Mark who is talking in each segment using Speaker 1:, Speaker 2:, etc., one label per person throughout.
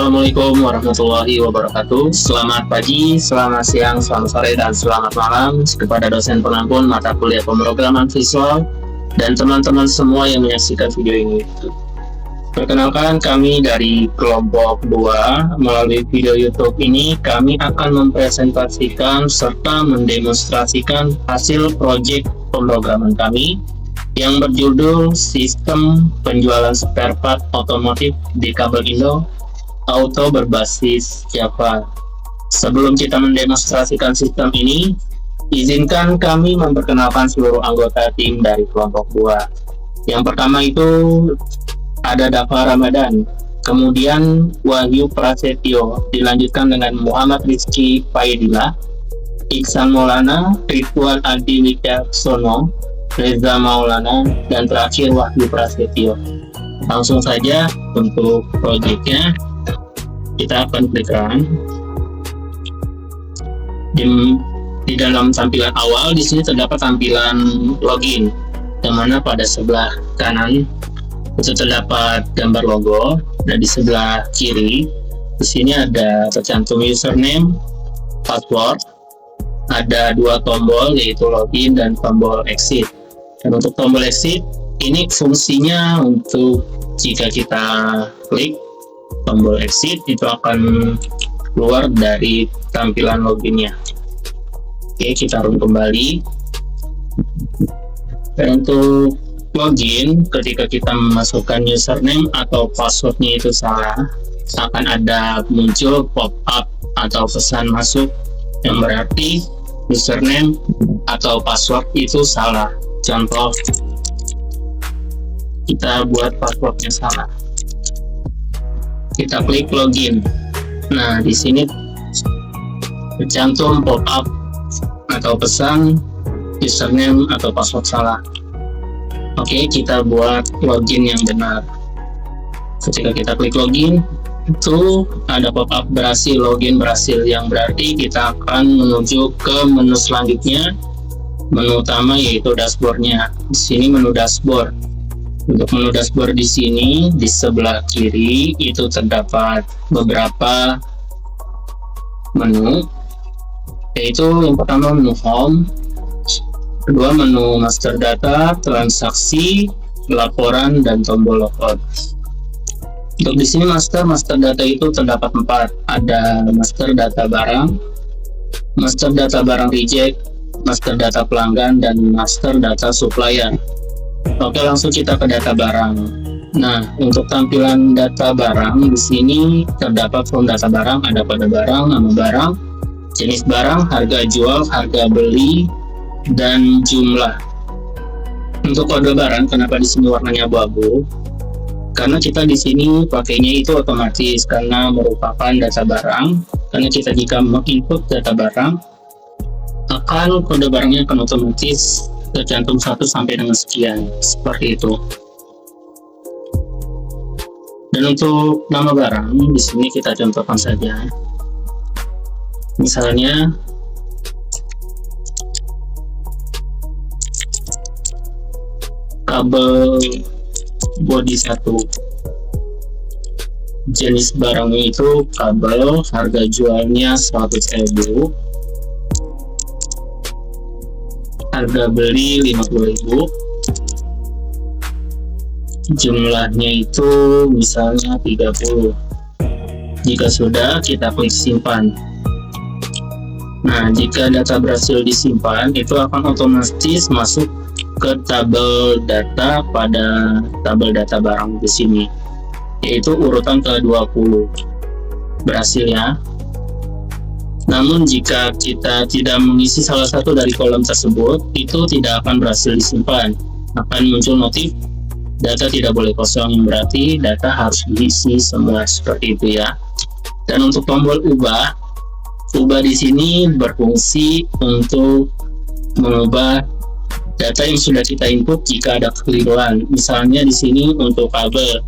Speaker 1: Assalamualaikum warahmatullahi wabarakatuh. Selamat pagi, selamat siang, selamat sore, dan selamat malam kepada dosen pengampun mata kuliah pemrograman visual dan teman-teman semua yang menyaksikan video ini. Perkenalkan, kami dari kelompok 2. Melalui video YouTube ini, kami akan mempresentasikan serta mendemonstrasikan hasil proyek pemrograman kami yang berjudul Sistem Penjualan Spare Part Otomotif di Kabel Indo Auto berbasis Java. Sebelum kita mendemonstrasikan sistem ini, izinkan kami memperkenalkan seluruh anggota tim dari kelompok 2. Yang pertama itu ada Dava Ramadan, kemudian Wahyu Prasetyo, dilanjutkan dengan Muhammad Rizky Faidillah, Iksan Maulana, Ridwan Adi Wicaksono, Reza Maulana, dan terakhir Wahyu Prasetyo. Langsung saja untuk proyeknya. Kita akan klik run. Di dalam tampilan awal di sini terdapat tampilan login, yang mana pada sebelah kanan itu terdapat gambar logo, dan di sebelah kiri di sini ada tercantum username, password, ada dua tombol yaitu login dan tombol exit. Dan untuk tombol exit ini fungsinya untuk jika kita klik tombol exit itu akan keluar dari tampilan loginnya. Oke, kita run kembali. Dan untuk login, ketika kita memasukkan username atau passwordnya itu salah, akan ada muncul pop-up atau pesan masuk yang berarti username atau password itu salah. Contoh, kita buat passwordnya salah. Kita klik login. Nah, di sini tercantum pop-up atau pesan username atau password salah. Oke, kita buat login yang benar. Ketika kita klik login, itu ada pop-up berhasil, login berhasil, yang berarti kita akan menuju ke menu selanjutnya, menu utama yaitu dashboardnya. Di sini menu dashboard. Untuk menu dashboard di sini di sebelah kiri itu terdapat beberapa menu, yaitu yang pertama menu home, kedua menu master data, transaksi, laporan, dan tombol logout. Untuk di sini master data itu terdapat 4, ada master data barang, master data barang reject, master data pelanggan, dan master data supplier. Oke, langsung kita ke data barang. Nah, untuk tampilan data barang di sini terdapat form data barang, ada kode barang, nama barang, jenis barang, harga jual, harga beli, dan jumlah. Untuk kode barang, kenapa di sini warnanya abu-abu? Karena kita di sini pakainya itu otomatis karena merupakan data barang. Karena kita jika menginput data barang, akan kode barangnya akan otomatis tercantum 1 sampai dengan sekian, seperti itu. Dan untuk nama barang di sini kita contohkan saja. Misalnya kabel bodi 1. Jenis barangnya itu kabel, harga jualnya 100.000, harga beli 50.000, jumlahnya itu misalnya 30. Jika sudah, kita klik simpan. Nah, jika data berhasil disimpan, itu akan otomatis masuk ke tabel data pada tabel data barang di sini, yaitu urutan ke-20. Berhasil ya. Namun jika kita tidak mengisi salah satu dari kolom tersebut, itu tidak akan berhasil disimpan. Akan muncul notif, data tidak boleh kosong, berarti data harus diisi semua, seperti itu ya. Dan untuk tombol ubah di sini berfungsi untuk mengubah data yang sudah kita input jika ada kekeliruan. Misalnya di sini untuk kabel,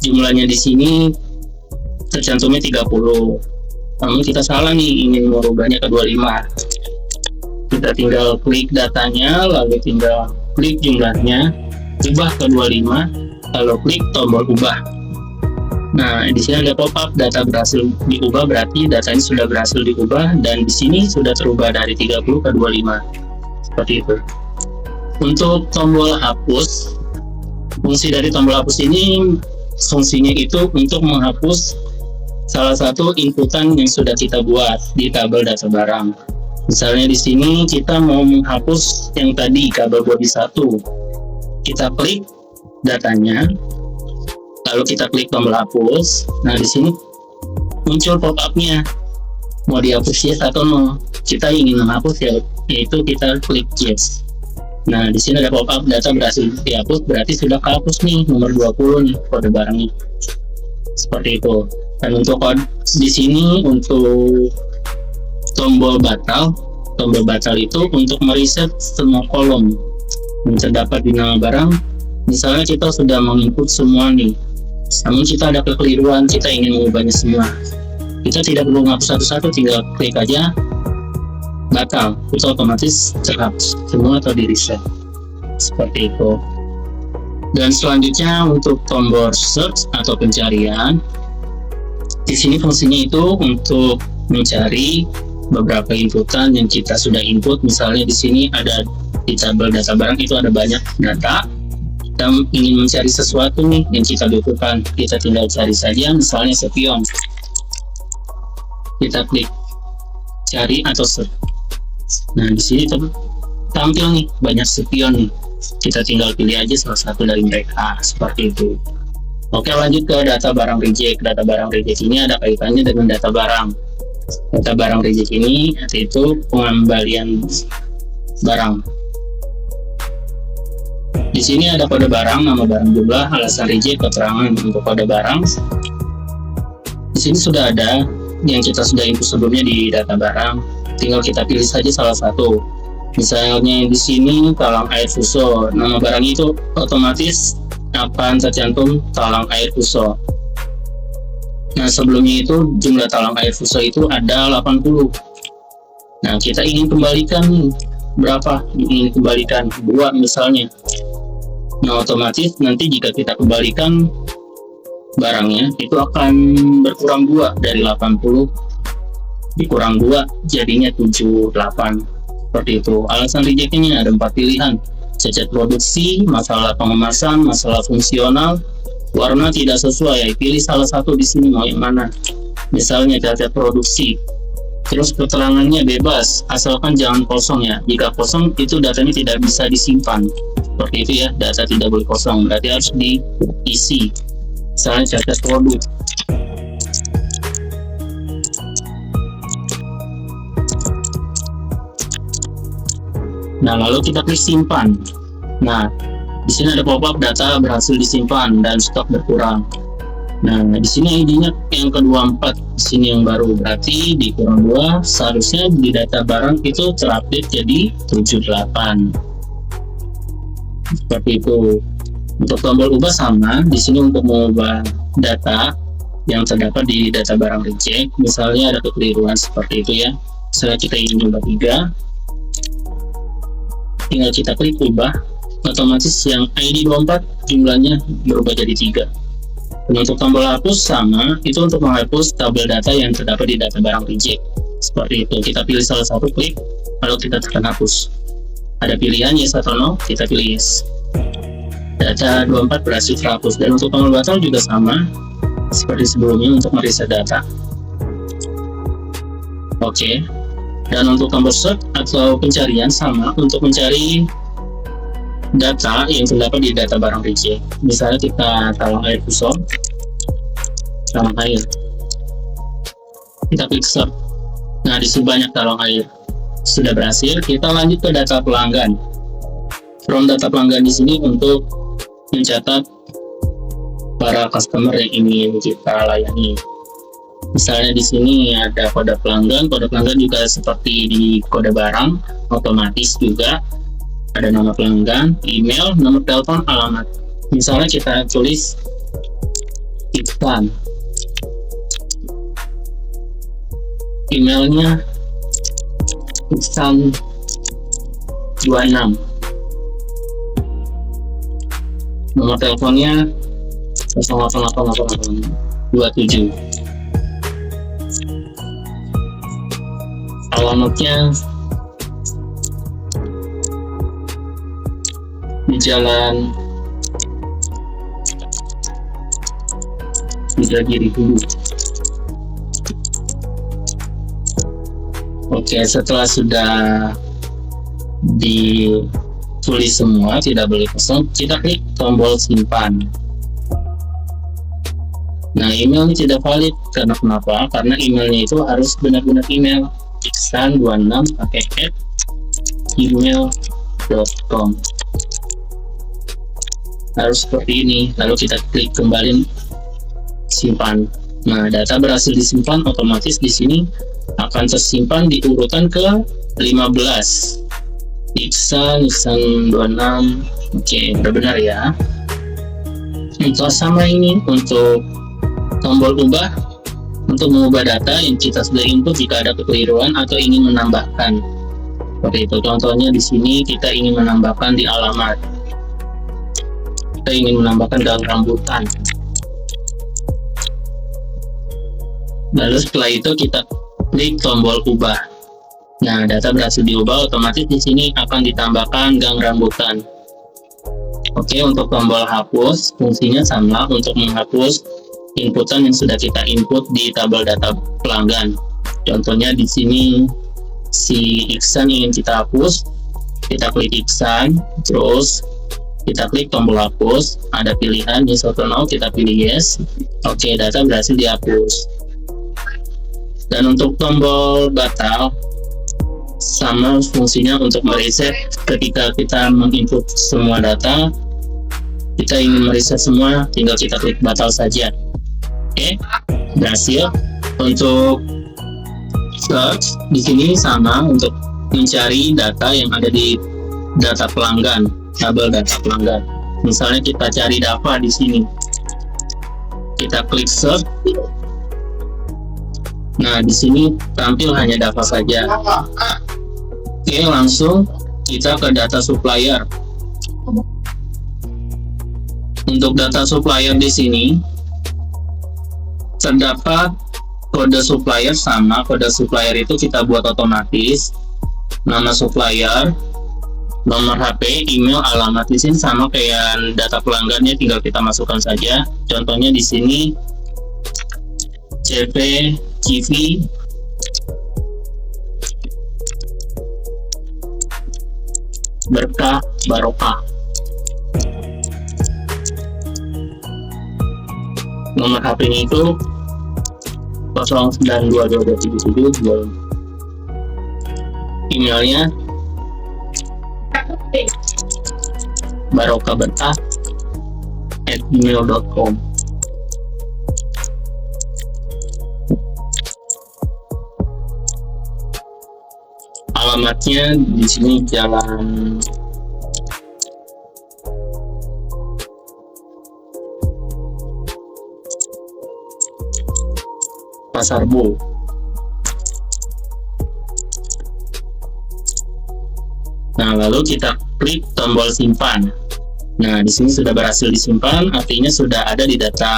Speaker 1: jumlahnya di sini tercantumnya 30. Namun kita salah nih, ingin merubahnya ke 25. Kita tinggal klik datanya, lalu tinggal klik jumlahnya, ubah ke 25, lalu klik tombol ubah. Nah, di sini ada pop-up data berhasil diubah, berarti datanya sudah berhasil diubah, dan di sini sudah terubah dari 30 ke 25. Seperti itu. Untuk tombol hapus, fungsi dari tombol hapus ini fungsinya itu untuk menghapus salah satu inputan yang sudah kita buat di tabel data barang. Misalnya di sini kita mau menghapus yang tadi kabel bodi 1. Kita klik datanya, lalu kita klik tombol hapus. Nah, di sini muncul pop-up-nya. Mau dihapus yes atau no. Kita ingin menghapus yaitu kita klik yes. Nah, di sini ada pop-up data berhasil dihapus, berarti sudah kehapus nih nomor 20 nih kode barangnya. Seperti itu. Dan untuk kode di sini untuk tombol batal itu untuk mereset semua kolom yang terdapat di nama barang. Misalnya kita sudah menginput semua nih, namun kita ada kekeliruan, kita ingin mengubahnya semua. Kita tidak perlu menghapus satu-satu, tinggal klik aja batal, itu otomatis terhapus semua atau di reset. Seperti itu. Dan selanjutnya untuk tombol search atau pencarian, di sini fungsinya itu untuk mencari beberapa inputan yang kita sudah input. Misalnya di sini ada di tabel data barang itu ada banyak data, kita ingin mencari sesuatu nih yang kita butuhkan, kita tinggal cari saja, misalnya spion. Kita klik cari atau search. Nah, di sini tampil nih banyak spion nih. Kita tinggal pilih aja salah satu dari mereka, seperti itu. Oke, lanjut ke data barang reject. Data barang reject ini ada kaitannya dengan data barang. Data barang reject ini yaitu pengembalian barang. Di sini ada kode barang, nama barang, jumlah, alasan reject, keterangan. Untuk kode barang, di sini sudah ada yang kita sudah input sebelumnya di data barang. Tinggal kita pilih saja salah satu. Misalnya di sini talang air fuso, nama barang itu otomatis akan tercantum talang air fuso. Nah, sebelumnya itu jumlah talang air fuso itu ada 80. Nah, kita ingin kembalikan berapa? Ingin kembalikan 2 misalnya. Nah, otomatis nanti jika kita kembalikan barangnya itu akan berkurang 2 dari 80 dikurang 2 jadinya 78. Seperti itu. Alasan rejectnya ada 4 pilihan: cacat produksi, masalah pengemasan, masalah fungsional, warna tidak sesuai. Pilih salah satu di sini mau yang mana. Misalnya cacat produksi, terus keterangannya bebas asalkan jangan kosong ya. Jika kosong itu datanya tidak bisa disimpan. Seperti itu ya, data tidak boleh kosong, berarti harus diisi. Misalnya cacat produk. Nah, lalu kita klik simpan. Nah, di sini ada pop-up data berhasil disimpan dan stok berkurang. Nah, di sini ID-nya yang ke-24, di sini yang baru, berarti dikurang 2, seharusnya di data barang itu terupdate jadi 78. Seperti itu. Untuk tombol ubah sama, di sini untuk mengubah data yang terdapat di data barang reject. Misalnya ada kekeliruan seperti itu ya. Misalnya kita ingin ubah 3, tinggal kita klik ubah, otomatis yang ID 24 jumlahnya berubah jadi 3. Dan untuk tombol hapus sama, itu untuk menghapus tabel data yang terdapat di data barang reject. Seperti itu, kita pilih salah satu, klik, lalu kita tekan hapus. Ada pilihan yes atau no, kita pilih yes. Data 24 berhasil terhapus. Dan untuk tombol batal juga sama seperti sebelumnya untuk mereset data. Oke. Dan untuk tombol search atau pencarian sama untuk mencari data yang terdapat di data barang reject. Misalnya kita talang air fuso, talang air, kita klik search. Nah, di sini banyak talang air sudah berhasil. Kita lanjut ke data pelanggan. From data pelanggan di sini untuk mencatat para customer yang ingin kita layani. Misalnya di sini ada kode pelanggan juga seperti di kode barang, otomatis juga ada nama pelanggan, email, nomor telepon, alamat. Misalnya kita tulis Iksan, emailnya Iksan 26, nomor teleponnya 088888. 27. Alamatnya di Jalan Indragiri dulu. Oke, setelah sudah ditulis semua, tidak boleh kosong, kita klik tombol simpan. Nah, email ini tidak valid karena kenapa? Karena emailnya itu harus benar-benar email iksan26 pakai @gmail.com. Harus seperti ini. Lalu kita klik kembali simpan. Nah, data berhasil disimpan, otomatis di sini akan tersimpan di urutan ke 15. Iksan 26. Oke, udah benar ya. Untuk sama ini untuk tombol ubah, untuk mengubah data yang kita sudah input jika ada kekeliruan atau ingin menambahkan. Seperti itu. Contohnya di sini kita ingin menambahkan di alamat. Kita ingin menambahkan dalam rambutan. Lalu setelah itu kita klik tombol ubah. Nah, data berhasil diubah, otomatis di sini akan ditambahkan gang rambutan. Oke, untuk tombol hapus, fungsinya sama untuk menghapus inputan yang sudah kita input di tabel data pelanggan. Contohnya di sini si Iksan ingin kita hapus, kita klik Iksan, terus kita klik tombol hapus, ada pilihan yes atau no, kita pilih yes. Oke, data berhasil dihapus. Dan untuk tombol batal, sama fungsinya untuk mereset. Ketika kita menginput semua data, kita ingin mereset semua, tinggal kita klik batal saja. Oke, berhasil. Untuk search di sini sama untuk mencari data yang ada di data pelanggan, tabel data pelanggan. Misalnya kita cari Dava di sini, kita klik search. Nah, di sini tampil hanya Dava saja. Oke, langsung kita ke data supplier. Untuk data supplier di sini terdapat kode supplier sama. Kode supplier itu kita buat otomatis. Nama supplier, nomor HP, email, alamat di sini sama kayak data pelanggannya, tinggal kita masukkan saja. Contohnya di sini CV Berkah Barokah. Nomor HP-nya itu 09222777. Emailnya barokahberkah@gmail.com. Alamatnya di sini Jalan Pasar Bo. Nah, lalu kita klik tombol simpan. Nah, di sini sudah berhasil disimpan, artinya sudah ada di data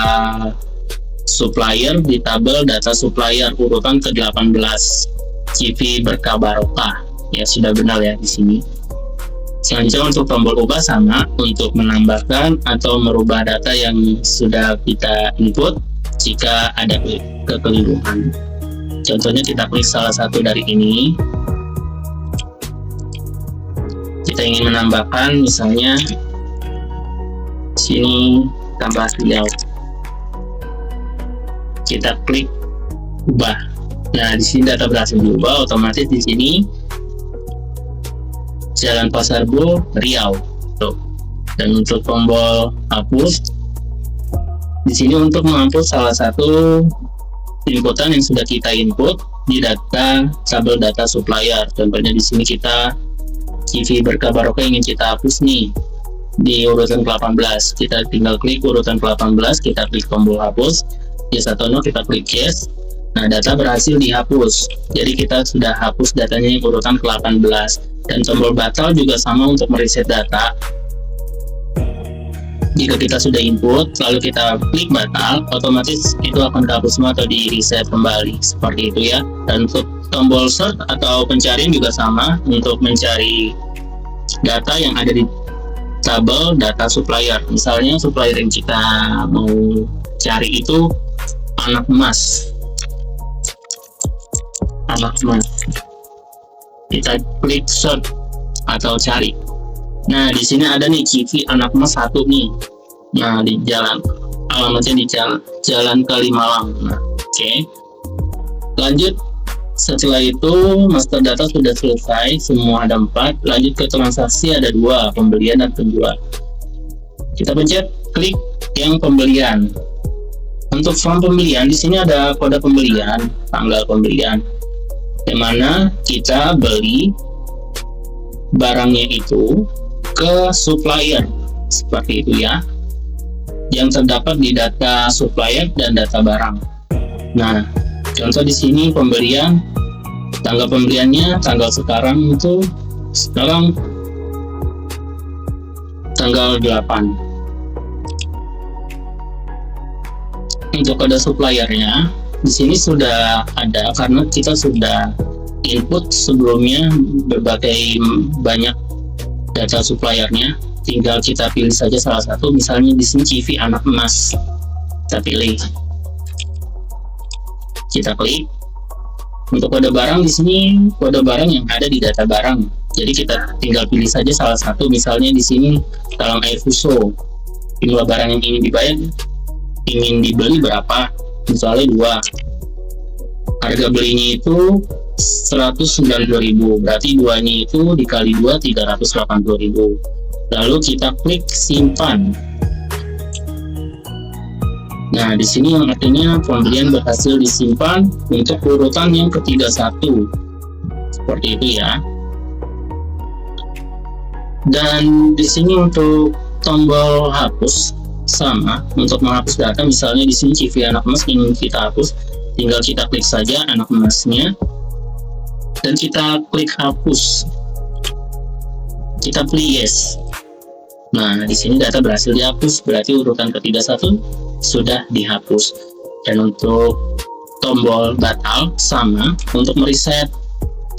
Speaker 1: supplier, di tabel data supplier urutan ke-18. CV Berkah Barokah. Ya, sudah benar ya di sini. Selanjutnya untuk tombol ubah sama untuk menambahkan atau merubah data yang sudah kita input jika ada kekeliruan. Contohnya kita klik salah satu dari ini. Kita ingin menambahkan misalnya sini tambah Riau. Kita klik ubah. Nah, di sini data berhasil diubah, otomatis di sini Jalan Pasar Bo, Riau. Tuh. Dan untuk tombol hapus, di sini untuk menghapus salah satu inputan yang sudah kita input di data tabel data supplier. Contohnya di sini kita CV Berkah Barokah ingin kita hapus nih di urutan ke-18. Kita tinggal klik urutan ke-18, kita klik tombol hapus, yes atau no, kita klik yes. Nah, data berhasil dihapus. Jadi kita sudah hapus datanya yang urutan ke-18. Dan tombol batal juga sama untuk mereset data. Jika kita sudah input lalu kita klik batal, otomatis itu akan dihapus semua atau di reset kembali seperti itu ya. Dan untuk tombol search atau pencarian juga sama untuk mencari data yang ada di tabel data supplier. Misalnya supplier yang kita mau cari itu anak emas. Kita klik search atau cari. Nah, di sini ada nih CV anak emas 1 nih. Nah, di jalan alamatnya di jalan Kalimalang. Nah, oke. Lanjut, setelah itu master data sudah selesai, semua ada 4. Lanjut ke transaksi, ada 2, pembelian dan penjual. Kita pencet klik yang pembelian. Untuk form pembelian di sini ada kode pembelian, tanggal pembelian, yang mana kita beli barangnya itu ke supplier seperti itu ya, yang terdapat di data supplier dan data barang. Nah, contoh di sini pembelian, tanggal pembeliannya tanggal sekarang itu tanggal 8. Untuk kode suppliernya di sini sudah ada karena kita sudah input sebelumnya berbagai banyak data suppliernya. Tinggal kita pilih saja salah satu, misalnya di sini CV anak emas. Kita pilih, kita klik. Untuk kode barang di sini kode barang yang ada di data barang. Jadi kita tinggal pilih saja salah satu, misalnya di sini talang air fuso. Jumlah barang yang ingin dibeli berapa? Misalnya 2. Harga belinya itu 190.000, berarti 2-nya itu dikali 2 380.000. Lalu kita klik simpan. Nah, di sini yang artinya pembelian berhasil disimpan untuk urutan yang ke-31. Seperti itu ya. Dan di sini untuk tombol hapus sama, untuk menghapus data, misalnya di sini CV anak emas ingin kita hapus, tinggal kita klik saja anak emasnya dan kita klik hapus. Kita pilih yes. Nah, di sini data berhasil dihapus, berarti urutan ke-31 sudah dihapus. Dan untuk tombol batal sama, untuk mereset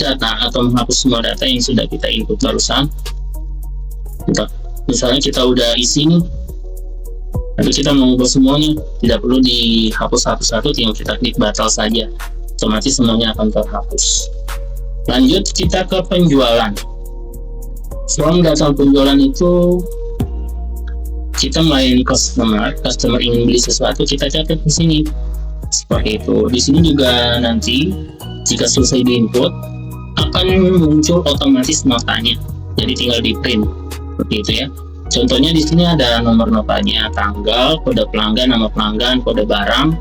Speaker 1: data atau menghapus semua data yang sudah kita input barusan. Misalnya kita udah isi nih, tapi kita mengubah semuanya, tidak perlu dihapus satu-satu, tinggal kita klik batal saja, otomatis semuanya akan terhapus. Lanjut kita ke penjualan. From data penjualan itu kita melayani customer ingin beli sesuatu, kita catat di sini seperti itu. Di sini juga nanti jika selesai diinput akan muncul otomatis notanya, jadi tinggal di print seperti itu ya. Contohnya di sini ada nomor notanya, tanggal, kode pelanggan, nama pelanggan, kode barang,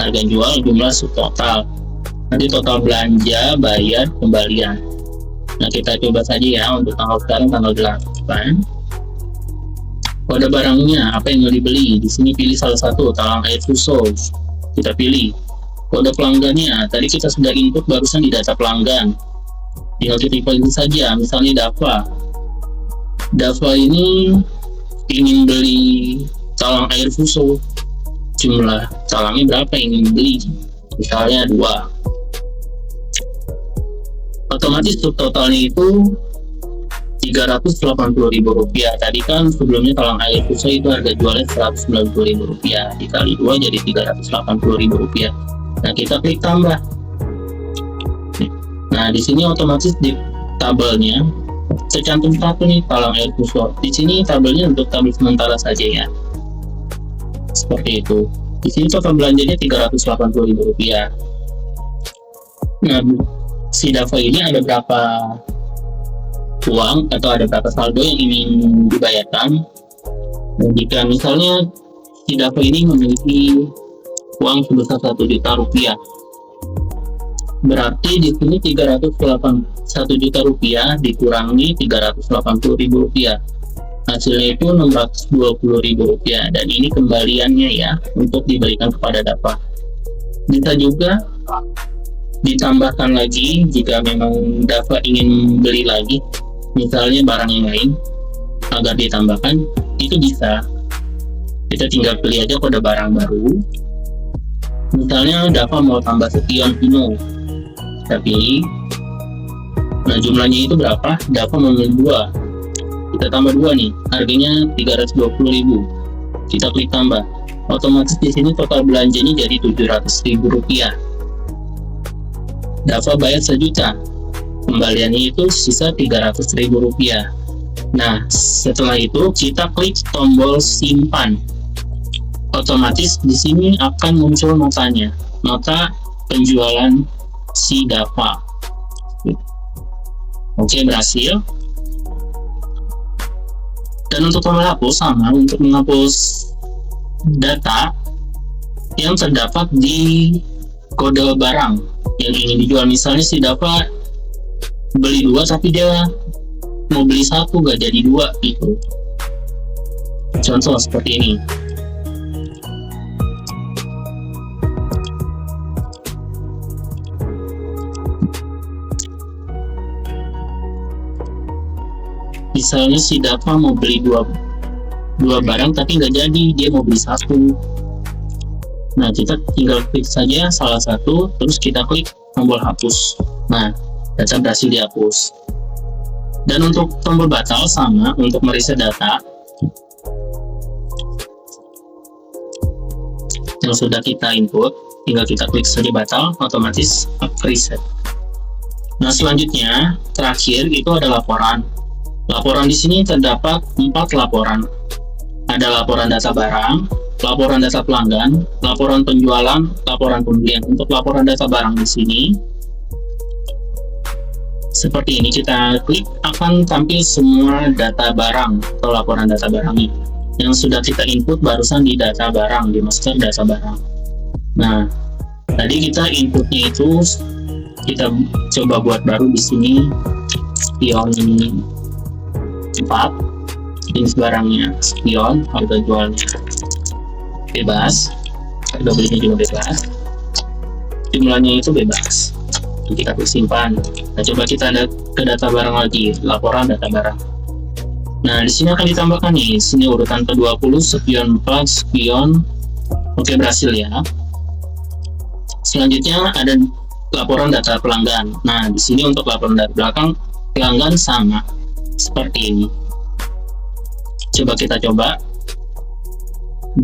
Speaker 1: harga jual, jumlah subtotal, nanti total belanja, bayar, kembalian. Nah, kita coba saja ya untuk tanggal sekarang tanggal 8. Kode barangnya apa yang mau dibeli, di sini pilih salah satu, talang air fuso, kita pilih. Kode pelanggannya tadi kita sudah input barusan di data pelanggan, tinggal kita pilih saja, misalnya Dava ini ingin beli talang air fuso, jumlah talangnya berapa yang ingin beli, misalnya 2. Otomatis subtotalnya itu Rp380.000. Tadi kan sebelumnya talang air fuso itu harga jualnya Rp190.000, dikali 2 jadi Rp380.000. Nah, kita klik tambah. Nah, di sini otomatis di tabelnya tercantum satu nih, talang air fuso. Di sini tabelnya untuk tabel sementara saja ya, seperti itu. Di sini total belanjanya Rp380.000. Nah, si Dava ini ada berapa uang atau ada berapa saldo yang ingin dibayarkan. Dan jika misalnya si Dava ini memiliki uang sebesar Rp1 juta, berarti di sini Rp1 juta dikurangi Rp380.000, hasilnya itu Rp620.000, dan ini kembaliannya ya untuk diberikan kepada Dava. Bisa juga ditambahkan lagi jika memang Dava ingin beli lagi, misalnya barang yang lain agar ditambahkan, itu bisa. Kita tinggal pilih aja kode barang baru. Misalnya Dava mau tambah sekian kilo, kita pilih. Nah, jumlahnya itu berapa? Dava memilih 2. Kita tambah 2 nih, harganya 320.000. Kita klik tambah. Otomatis di sini total belanjanya jadi Rp700.000. Dava bayar 1 juta. Kembaliannya itu sisa Rp300.000. Nah, setelah itu kita klik tombol simpan. Otomatis di sini akan muncul notanya, nota penjualan si Dava. Oke, berhasil. Dan untuk tombol hapus sama, untuk menghapus data yang terdapat di kode barang yang ingin dijual. Misalnya si Dava beli 2 tapi dia mau beli 1 gak jadi 2 gitu. Contoh seperti ini. Misalnya si Dava mau beli 2 barang tapi nggak jadi, dia mau beli 1. Nah, kita tinggal klik saja salah satu, terus kita klik tombol hapus. Nah, data berhasil dihapus. Dan untuk tombol batal sama, untuk mereset data yang sudah kita input, tinggal kita klik saja batal, otomatis reset. Nah, selanjutnya terakhir itu ada laporan. Laporan di sini terdapat 4 laporan. Ada laporan data barang, laporan data pelanggan, laporan penjualan, laporan pembelian. Untuk laporan data barang di sini seperti ini, kita klik akan tampil semua data barang atau laporan data barang yang sudah kita input barusan di data barang, di master data barang. Nah, tadi kita inputnya itu kita coba buat baru di sini, spion 4, jenis barangnya spion, harga jualnya bebas, harga belinya juga bebas, jumlahnya itu bebas. Kita klik simpan. Nah, coba kita ada ke data barang lagi, laporan data barang. Nah, di sini akan ditambahkan nih, sini urutan ke-20, spion 4, spion. Oke, berhasil ya. Selanjutnya ada laporan data pelanggan. Nah, di sini untuk laporan data belakang pelanggan sama seperti ini. Coba kita coba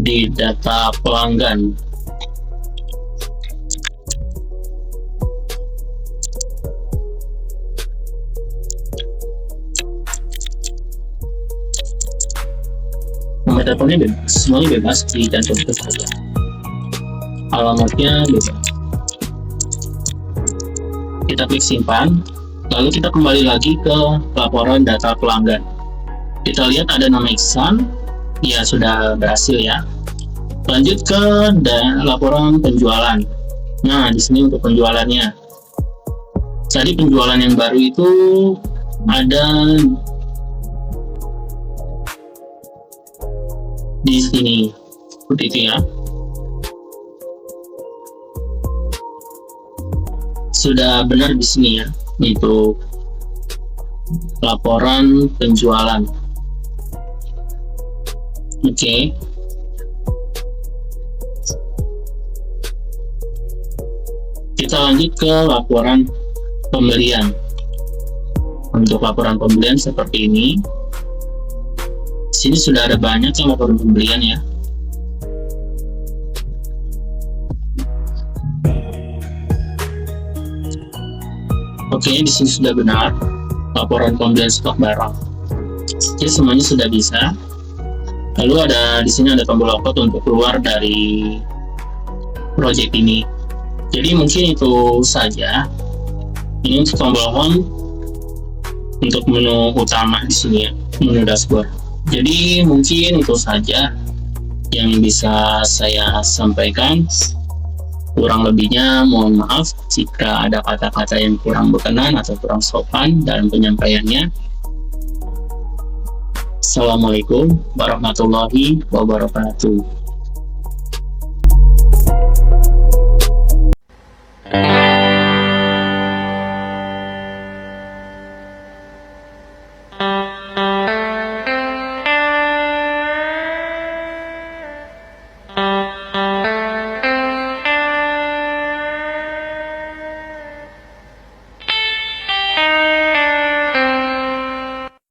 Speaker 1: di data pelanggan. Nomor teleponnya bebas, semuanya bebas, dicantumkan saja. Alamatnya bebas. Kita klik simpan, lalu kita kembali lagi ke laporan data pelanggan. Kita lihat ada nama Iksan, ya sudah berhasil ya. Lanjut ke laporan penjualan. Nah, di sini untuk penjualannya. Tadi penjualan yang baru itu ada di sini, seperti itu ya. Sudah benar di sini ya, itu laporan penjualan. Oke. Kita lanjut ke laporan pembelian. Untuk laporan pembelian seperti ini. Sini sudah ada banyak yang laporan pembelian ya. Oke, di sini sudah benar laporan pembelian stok barang. Jadi semuanya sudah bisa. Lalu di sini ada tombol logout untuk keluar dari project ini. Jadi mungkin itu saja. Ini untuk tombol home untuk menu utama di sini ya, menu dashboard. Jadi mungkin itu saja yang bisa saya sampaikan. Kurang lebihnya mohon maaf jika ada kata-kata yang kurang berkenan atau kurang sopan dalam penyampaiannya. Assalamualaikum warahmatullahi wabarakatuh.